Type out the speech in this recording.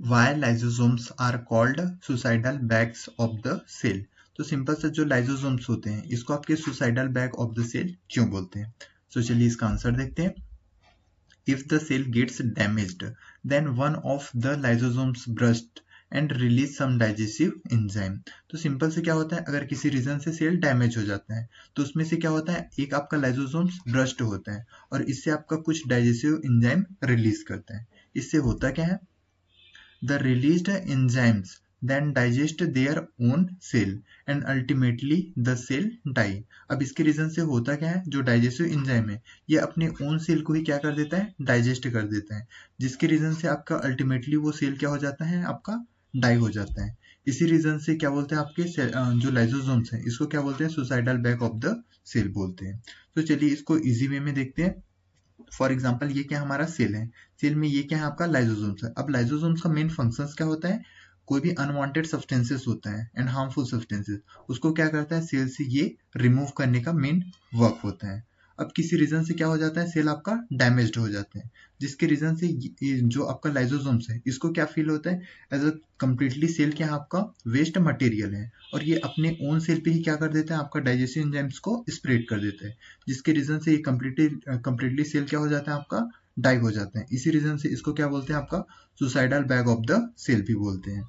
Y lysosomes are called suicidal bags of the cell. तो simple से जो lysosomes होते हैं इसको आपके suicidal bag of the cell क्यों बोलते हैं। तो चलिए इसका आंसर देखते हैं। If the cell gets damaged then one of the lysosomes burst and release some digestive enzyme. तो सिंपल से क्या होता है, अगर किसी रीजन से सेल डैमेज हो जाता है तो उसमें से क्या होता है, एक आपका लाइजोसोम्स ब्रस्ट होता है और इससे आपका कुछ डाइजेस्टिव एंजाइम रिलीज करता है। इससे होता क्या है, the released enzymes then digest their own cell and ultimately the cell die। अब इसके रीजन से होता क्या है, जो डाइजेस्टिव एंजाइम है ये अपने ओन सेल को ही क्या कर देता है, डाइजेस्ट कर देता है, जिसके रीजन से आपका अल्टीमेटली वो सेल क्या हो जाता है, आपका डाई हो जाता है। इसी रीजन से क्या बोलते हैं आपके जो लाइजोसोम्स हैं इसको क्या बोलते हैं, suicidal bag of the cell बोलते हैं। तो चलिए इसको इजी वे में देखते हैं। फॉर एग्जाम्पल ये क्या हमारा सेल है, सेल में ये क्या है आपका लाइजोसोम्स है। अब लाइजोसोम्स का मेन फंक्शंस क्या होता है, कोई भी अनवांटेड सब्सटेंसेस होता है एंड हार्मफुल सब्सटेंसेस उसको क्या करता है, सेल से ये रिमूव करने का मेन वर्क होता है। अब किसी रीजन से क्या हो जाता है, सेल आपका डैमेज्ड हो जाते हैं, जिसके रीजन से जो आपका लाइजोसोम्स है इसको क्या फील होता है, एज अ कम्प्लीटली सेल क्या आपका वेस्ट मटेरियल है और ये अपने ओन सेल पे ही क्या कर देता है, आपका डाइजेस्टिव एंजाइम्स को स्प्रेड कर देता है, जिसके रीजन से ये कम्प्लीटली सेल क्या हो जाता है, आपका डाई हो जाता है। इसी रीजन से इसको क्या बोलते हैं, आपका suicidal bag of the cell भी बोलते हैं।